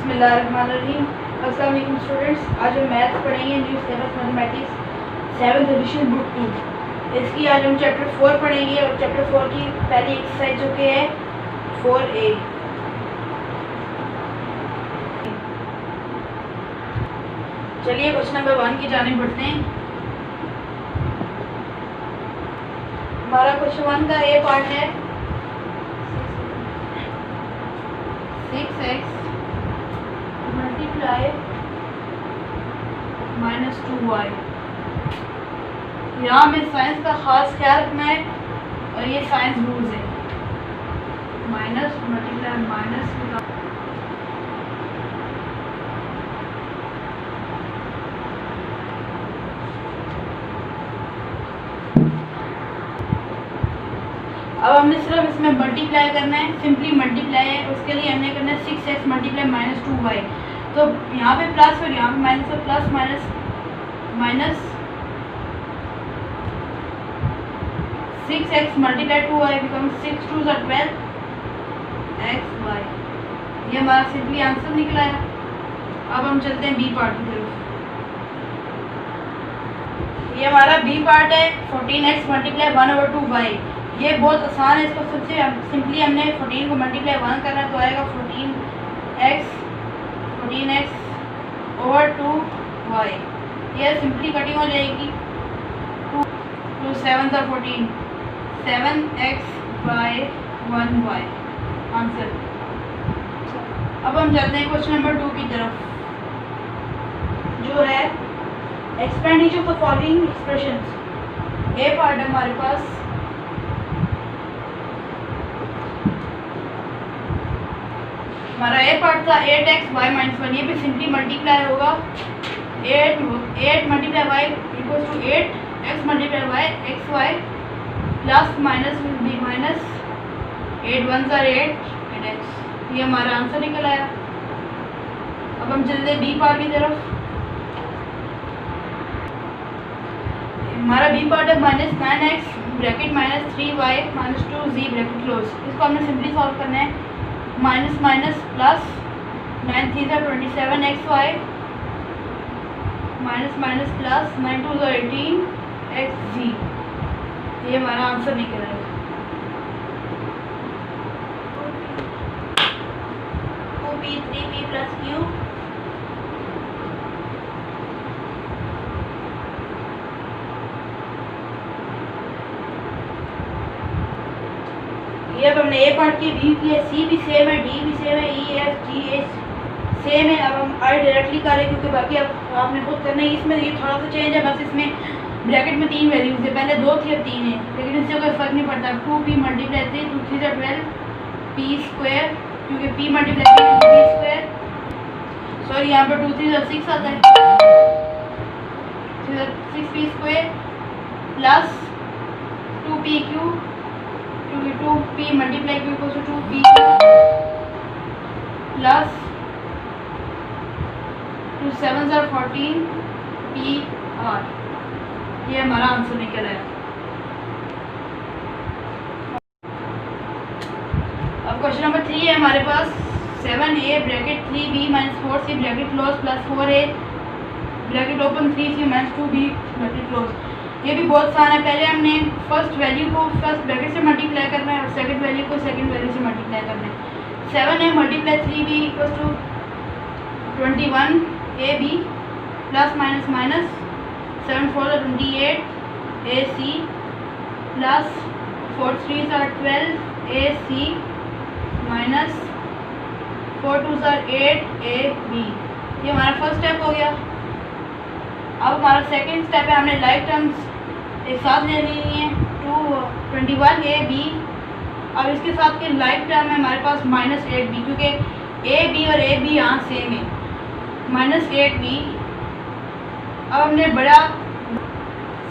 बिस्मिल्लाहिर्रहमानिर्रहीम। अस्सलाम वालेकुम स्टूडेंट्स, आज हम मैथ्स पढ़ेंगे। New syllabus mathematics 7th addition book 2। इसकी आज हम चैप्टर 4 पढ़ेंगे और चैप्टर 4 की पहली एक्सरसाइज जो कि है 4A। चलिए क्वेश्चन नंबर 1 की जानिब बढ़ते हैं। हमारा क्वेश्चन 1 का ए पार्ट है 6x मल्टीप्लाई -2y। यहाँ हमें साइंस का ख़ास ख्याल रखना है और ये साइंस रूल्स है। माइनस मल्टीप्लाई माइनस अब हमने सिर्फ इसमें मल्टीप्लाई करना है, सिंपली मल्टीप्लाई है। उसके लिए हमने करना है 6x मल्टीप्लाई -2y। तो यहाँ पे प्लस और यहाँ पे माइनस, और plus minus minus 6x multiply 2y become 6 2 12 xy। ये हमारा सिंपली आंसर निकला है। अब हम चलते हैं बी पार्ट की तरफ। ये हमारा बी पार्ट है 14x मल्टीप्लाई 1/2y। ये बहुत आसान है। इसको सबसे सिंपली हमने 14 को मल्टीप्लाई 1 करना है तो आएगा 14x ओवर 2y। ये सिंपली कटिंग हो जाएगी। 2 7 14 7x बाय 1y आंसर। अब हम चलते हैं क्वेश्चन नंबर 2 की तरफ, जो है expand each of the following expressions. A part है हमारे पास हमारा ए पार्ट था 8x y -1। ये भी सिंपली मल्टीप्लाई होगा। 8 multiply y equals to 8x multiply y xy plus minus will be minus 8 1 8 ये हमारा आंसर निकल आया। अब हम चलते हैं बी पार्ट की तरफ। हमारा बी पार्ट है -9x bracket -3y -2z bracket close. इसको हमने सिंपली सॉल्व करना है। Minus minus plus 9 3 27 xy minus minus plus 9 2 18 xz। ये हमारा आंसर निकल आएगा। 2p 3p प्लस q ये अब हमने ए पार्ट की व्यू की है। सी भी सेम है, डी भी सेम है, E F G H same है। अब हम आई डायरेक्टली कर रहे हैं क्योंकि बाकी अब आपने खुद करना है। इसमें ये थोड़ा सा चेंज है, बस इसमें ब्रैकेट में 3 वैल्यूज है। पहले 2 थी अब 3 है, लेकिन इससे कोई फर्क नहीं पड़ता। 2p मल्टीप्लाई 3 2 3 12 p स्क्वायर, क्योंकपी मल्टीप्लाई p स्क्वायर सॉरी यहाँ पर 2 3 6 आता है 6p स्क्वायर प्लस 2pq क्योंकि 2p multiply q equals to 2p plus 2 7 14 p r। ये हमारा आंसर निकल आया। अब क्वेश्चन नंबर 3 है हमारे पास 7a bracket 3b -4c bracket close plus 4a bracket open 3c -2b bracket close. ये भी बहुत आसान है। पहले हमने फर्स्ट वैल्यू को फर्स्ट ब्रैकेट से मल्टीप्लाई करना है और सेकंड वैल्यू को सेकंड वैल्यू से मल्टीप्लाई करना है। 7 है multiply 3b equals to 21 ab plus minus minus 7 4 28 ac plus 4 3 12 ac minus 4 2 8 ab। ये हमारा फर्स्ट स्टेप हो गया। अब हमारा सेकंड स्टेप है, हमने लाइक टर्म्स एक साथ ले लेनी है। 21 ए बी। अब इसके साथ के लाइक टर्म है हमारे पास -8b, क्योंकि ए बी और ए बी यहाँ सेम है। -8b। अब हमने बड़ा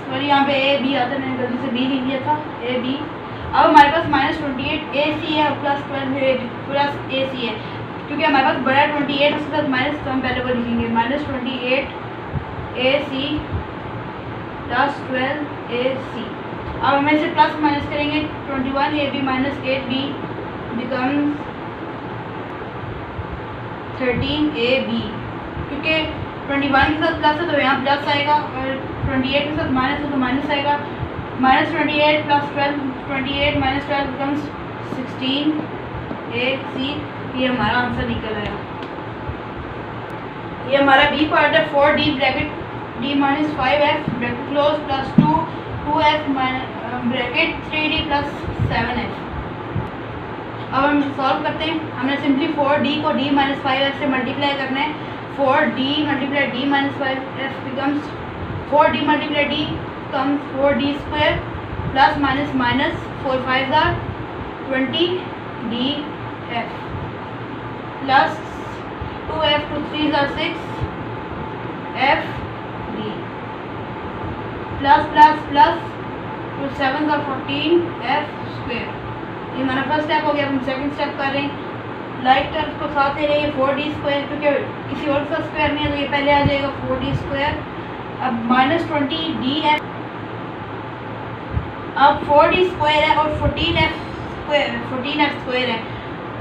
सॉरी यहाँ पे ए बी आता है, मैंने गलती से बी लिख दिया था ए बी। अब हमारे पास -28 ए सी है और प्लस 12 प्लस ए सी है, क्योंकि हमारे पास बड़ा 28 उसके साथ माइनस, तो हम पहले वो लिखेंगे -28 ए सी प्लस 12 ए सी। अब हम इसे प्लस माइनस करेंगे। 21 A B -8b becomes 13ab, क्योंकि 21 के साथ प्लस है तो यहाँ प्लस आएगा, और 28 के साथ माइनस है तो माइनस आएगा। -28 + 12, 28 - 12 becomes 16ac। ये हमारा आंसर निकल आया। ये हमारा बी पार्ट है। 4d bracket d - 5f bracket close plus 2f bracket 3d plus 7f। अब हम सॉल्व करते हैं। हमने सिंपली 4d को d - 5f से मल्टीप्लाई करना है। 4d × d - 5f becomes 4d × d comes 4d square plus minus 4 5 are 20df plus 2f 2 3 are 6fd plus plus plus 2 7 are 14f square। ये हमारा फर्स्ट स्टेप हो गया। हम सेकंड स्टेप कर रहे हैं। लाइक टर्म को साथ ले रहे हैं 4d स्क्वायर, क्योंकि किसी और का स्क्वायर नहीं है तो ये पहले आ जाएगा 4d स्क्वायर। अब -20df, अब 4d स्क्वायर है और 14f स्क्वायर है,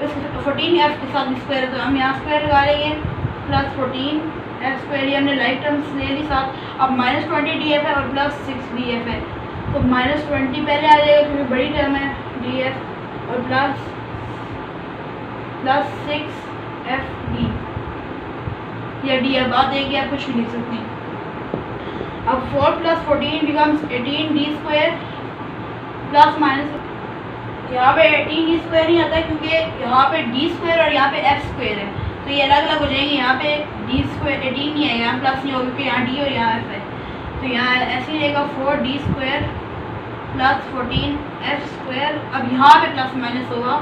इस 14f के साथ स्क्वायर है तो हम यहाँ स्क्वायर लगा लेंगे प्लस 14f स्क्वायर। ये हमने लाइक टर्म्स ले ली साथ। अब -20df है और प्लस 6df है, तो -20 पहले आ जाएगा क्योंकि बड़ी टर्म है df, और प्लस 6fd या d अब बात देगी, आप कुछ भी लिख सकते हैं। अब 4 + 14 becomes 18d square plus minus, यहाँ पे 18d स्क्वायर नहीं आता है क्योंकि यहाँ पे d स्क्वायर और यहाँ पे f स्क्वायर है, तो ये अलग अलग हो जाएंगे। यहाँ पे d स्क्वायर 18 नहीं आएगा, यहाँ प्लस नहीं होगा क्योंकि यहाँ d और यहाँ f है, तो यहाँ ऐसे ही रहेगा 4d square plus 14f square. अब यहाँ पे प्लस माइनस होगा,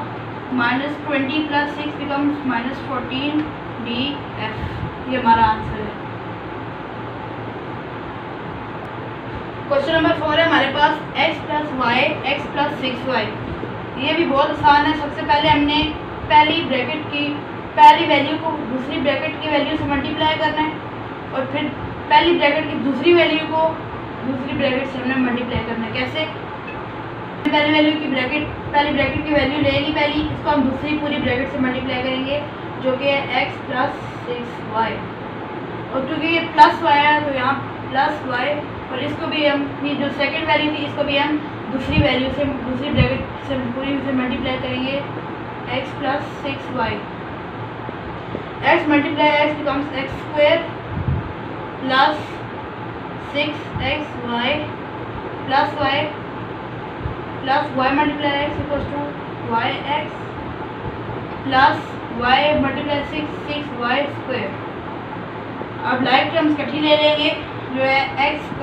-20 + 6 becomes -14df। ये हमारा आंसर है। क्वेश्चन नंबर 4 है हमारे पास x + y x + 6y। ये भी बहुत आसान है। सबसे पहले हमने पहली ब्रैकेट की पहली वैल्यू को दूसरी ब्रैकेट की वैल्यू से मल्टीप्लाई करना है, और फिर पहली ब्रैकेट की दूसरी वैल्यू को दूसरी ब्रैकेट से हमने मल्टीप्लाई करना है। कैसे? पहली ब्रैकेट की वैल्यू लेगी पहली, इसको हम दूसरी पूरी ब्रैकेट से मल्टीप्लाई करेंगे जो कि है x + 6y, और क्योंकि ये प्लस y है तो यहाँ प्लस y, और इसको भी हम जो सेकंड वैल्यू थी इसको भी हम दूसरी वैल्यू से दूसरी ब्रैकेट से पूरी से मल्टीप्लाई करेंगे x + 6y। x × x becomes x² plus 6xy plus y plus y × x equals to yx plus y × 6y²। अब लाइक टर्म्स इकट्ठी ले लेंगे जो है x²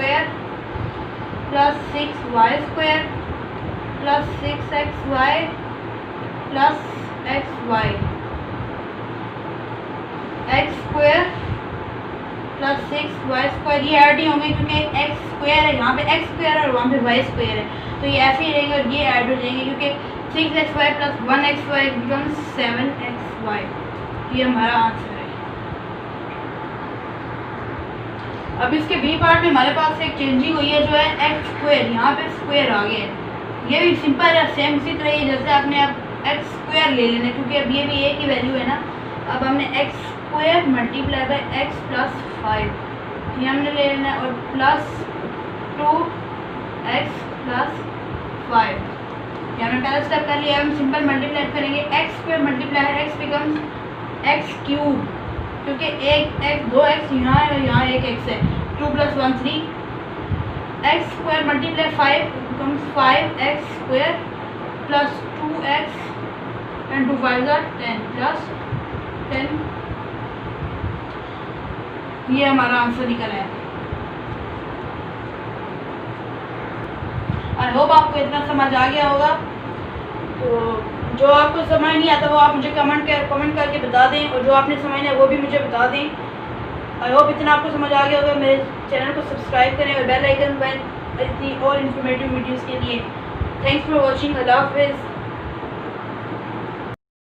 plus 6y² plus 6xy plus xy, x² plus 6y²। ये add नहीं होंगे क्योंकि x² है, यहाँ पे x² है और वहाँ पे y² है, तो ये ऐसे ही रहेंगे और ये ऐड हो जाएंगे क्योंकि 6xy plus 1xy becomes 7xy। ये हमारा आंसर है। अब इसके बी पार्ट में हमारे पास एक चेंजिंग हुई है जो है x², यहाँ पे स्क्वायर आ गया है। ये भी सिंपल है, सेम उसी तरह ही जैसे आपने अब x² ले लेना क्योंकि अब ये भी a की वैल्यू है ना। अब हमने x² × x + 5 ये हमने ले लेना है, और प्लस 2x + 5 ये हमने पहला स्टेप कर लिया। हम सिंपल मल्टीप्लाई करेंगे x² × x becomes x³ क्योंकि एक x 2x यहाँ है और यहाँ एक x है, 2 + 1 3, x² × 5 becomes 5x² plus 2x and 2 5 are 10 plus 10। ये हमारा आंसर निकल आया। आई होप आपको इतना समझ आ गया होगा। तो जो आपको समझ नहीं आता वो आप मुझे कमेंट करके बता दें, और जो आपने समझना है वो भी मुझे बता दें। आई होप इतना आपको समझ आ गया होगा। मेरे चैनल को सब्सक्राइब करें और बेल आइकन दबाएं इतनी और इन्फॉर्मेटिव वीडियोज़ के लिए। Thanks for watching. अल्लाह हाफ़िज़।